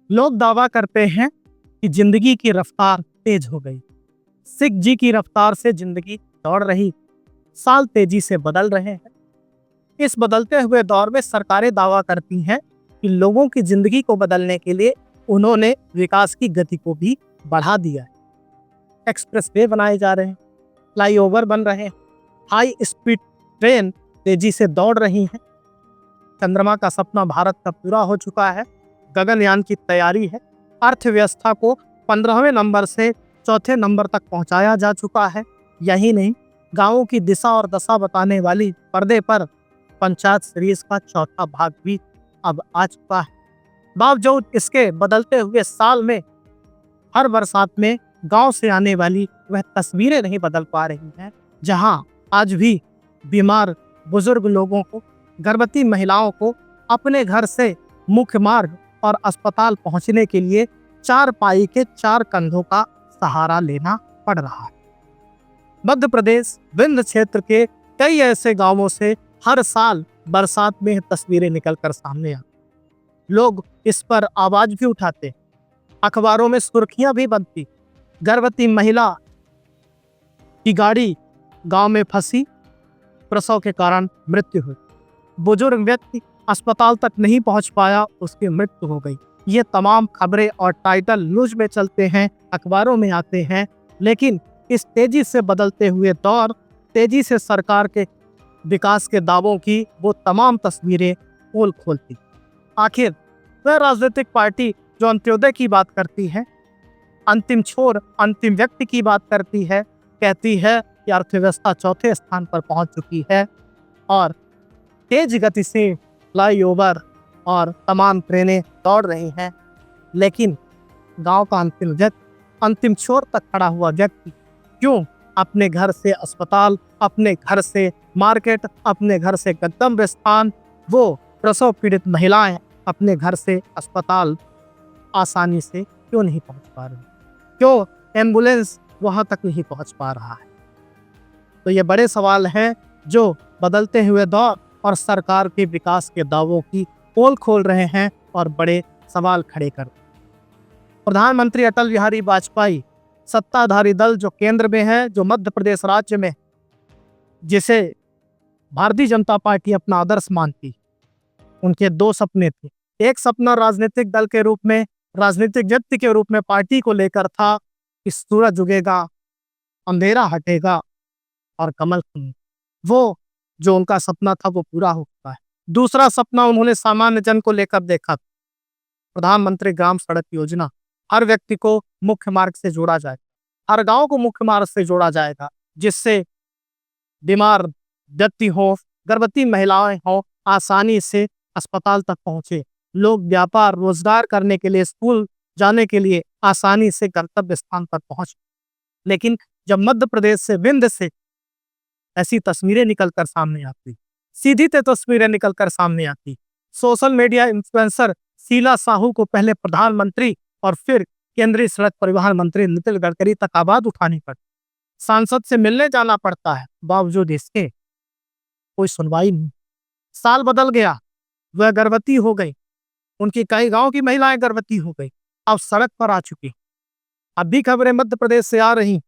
लोग दावा करते हैं कि जिंदगी की रफ्तार तेज हो गई। सिख जी की रफ्तार से जिंदगी दौड़ रही, साल तेजी से बदल रहे हैं। इस बदलते हुए दौर में सरकारें दावा करती हैं कि लोगों की जिंदगी को बदलने के लिए उन्होंने विकास की गति को भी बढ़ा दिया है। एक्सप्रेसवे बनाए जा रहे हैं, फ्लाईओवर बन रहे हैं, हाई स्पीड ट्रेन तेजी से दौड़ रही हैं। चंद्रमा का सपना भारत का पूरा हो चुका है। गगनयान की तैयारी है। अर्थव्यवस्था को 15वें नंबर से चौथे नंबर तक पहुंचाया जा चुका है। यही नहीं, गांवों की दिशा और दशा बताने वाली पर्दे पर पंचायत सीरीज का चौथा भाग भी अब आ चुका है। बावजूद इसके बदलते हुए साल में हर बरसात में गांव से आने वाली वह तस्वीरें नहीं बदल पा रही हैं, जहां आज भी बीमार बुजुर्ग लोगों को, गर्भवती महिलाओं को अपने घर से मुख्य मार्ग और अस्पताल पहुंचने के लिए चार पाई के चार कंधों का सहारा लेना पड़ रहा है। मध्य प्रदेश विंध्य क्षेत्र के कई ऐसे गांवों से हर साल बरसात में तस्वीरें निकलकर सामने आती। लोग इस पर आवाज भी उठाते, अखबारों में सुर्खियां भी बनती। गर्भवती महिला की गाड़ी गांव में फंसी, प्रसव के कारण मृत्यु हुई। बुजुर्ग व्यक्ति अस्पताल तक नहीं पहुंच पाया, उसकी मृत्यु हो गई। ये तमाम खबरें और टाइटल न्यूज में चलते हैं, अखबारों में आते हैं, लेकिन इस तेजी से बदलते हुए दौर, तेजी से सरकार के विकास के दावों की वो तमाम तस्वीरें पोल खोलती। आखिर वह राजनीतिक पार्टी जो अंत्योदय की बात करती है, अंतिम छोर, अंतिम व्यक्ति की बात करती है, कहती है कि अर्थव्यवस्था चौथे स्थान पर पहुंच चुकी है और तेज गति से फ्लाईओवर और तमाम ट्रेनें दौड़ रही हैं, लेकिन गांव का अंतिम व्यक्ति, अंतिम छोर तक खड़ा हुआ व्यक्ति क्यों अपने घर से अस्पताल, अपने घर से मार्केट, अपने घर से गंतव्य स्थान, वो प्रसव पीड़ित महिलाएं अपने घर से अस्पताल आसानी से क्यों नहीं पहुंच पा रही? क्यों एम्बुलेंस वहां तक नहीं पहुंच पा रहा है? तो ये बड़े सवाल हैं जो बदलते हुए दौर और सरकार के विकास के दावों की पोल खोल रहे हैं और बड़े सवाल खड़े कर। प्रधानमंत्री अटल बिहारी वाजपेयी, सत्ताधारी दल जो केंद्र में है, जो मध्य प्रदेश राज्य में, जिसे भारतीय जनता पार्टी अपना आदर्श मानती, उनके दो सपने थे। एक सपना राजनीतिक दल के रूप में, राजनीतिक व्यक्ति के रूप में पार्टी को लेकर था कि सूरज उगेगा, अंधेरा हटेगा और कमल खिलेगा। वो जो उनका सपना था वो पूरा हो चुका है। दूसरा सपना उन्होंने सामान्य जन को लेकर देखा, प्रधानमंत्री ग्राम सड़क योजना। हर व्यक्ति को मुख्य मार्ग से जोड़ा जाएगा, हर गांव को मुख्य मार्ग से जोड़ा जाएगा, जिससे बीमार व्यक्ति हो, गर्भवती महिलाएं हो, आसानी से अस्पताल तक पहुंचे। लोग व्यापार रोजगार करने के लिए, स्कूल जाने के लिए आसानी से गंतव्य स्थान पर पहुंचे। लेकिन जब मध्य प्रदेश से, विंध्य से ऐसी तस्वीरें निकलकर सामने आती, सीधी तस्वीरें निकलकर सामने आती, social media influencer Sheela Sahu को पहले प्रधानमंत्री और फिर केंद्रीय सड़क परिवहन मंत्री नितिन गडकरी तक आवाज उठानी पड़ती, सांसद से मिलने जाना पड़ता है, बावजूद इसके कोई सुनवाई नहीं। साल बदल गया, वह गर्भवती हो गई, उनकी कई गांव की महिलाएं गर्भवती हो गई, अब सड़क पर आ चुकी। अब भी खबरें मध्य प्रदेश से आ रही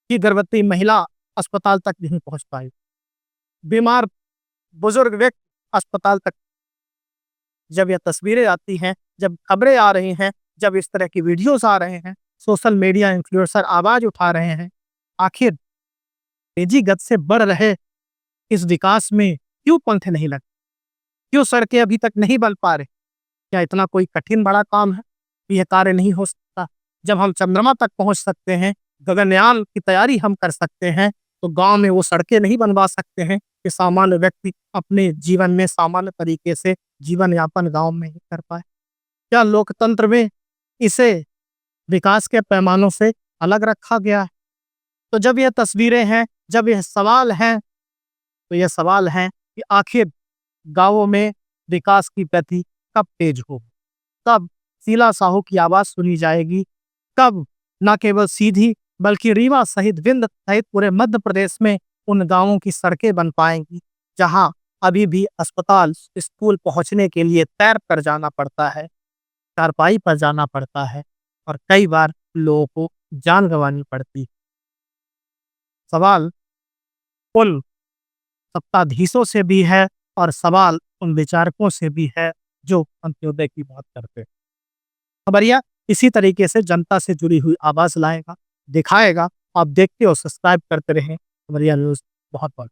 कि गर्भवती महिला अस्पताल तक नहीं पहुंच पाई, बीमार बुजुर्ग व्यक्ति अस्पताल तक। जब यह तस्वीरें आती हैं, जब खबरें आ रही हैं, जब इस तरह की वीडियोस आ रहे हैं, सोशल मीडिया इन्फ्लुएंसर आवाज उठा रहे हैं, आखिर तेजी गति से बढ़ रहे इस विकास में क्यों पंख नहीं लगे? क्यों सड़कें अभी तक नहीं बन पा रही? क्या इतना कोई कठिन बड़ा काम है? यह कार्य नहीं हो सकता। जब हम चंद्रमा तक पहुंच सकते हैं, गगनयान की तैयारी हम कर सकते हैं, तो गांव में वो सड़कें नहीं बनवा सकते हैं कि सामान्य व्यक्ति अपने जीवन में सामान्य तरीके से जीवन यापन गांव में ही कर पाए? क्या लोकतंत्र में इसे विकास के पैमानों से अलग रखा गया है? तो जब यह तस्वीरें हैं, जब यह सवाल हैं, तो यह सवाल है कि आखिर गांवों में विकास की गति कब तेज हो, कब शीला साहू की आवाज सुनी जाएगी, कब न केवल सीधी बल्कि रीवा सहित, विंध्य सहित पूरे मध्य प्रदेश में उन गांवों की सड़कें बन पाएंगी जहां अभी भी अस्पताल, स्कूल पहुंचने के लिए तैर कर जाना पड़ता है। चारपाई पर जाना पड़ता है और कई बार लोगों को जान गंवानी पड़ती है। सवाल उन सत्ताधीशों से भी है और सवाल उन विचारकों से भी है जो अंत्योदय की बात करते हैं। खबरिया इसी तरीके से जनता से जुड़ी हुई आवाज लाएगा, दिखाएगा। आप देखते और सब्सक्राइब करते रहें खबरिया न्यूज। बहुत बहुत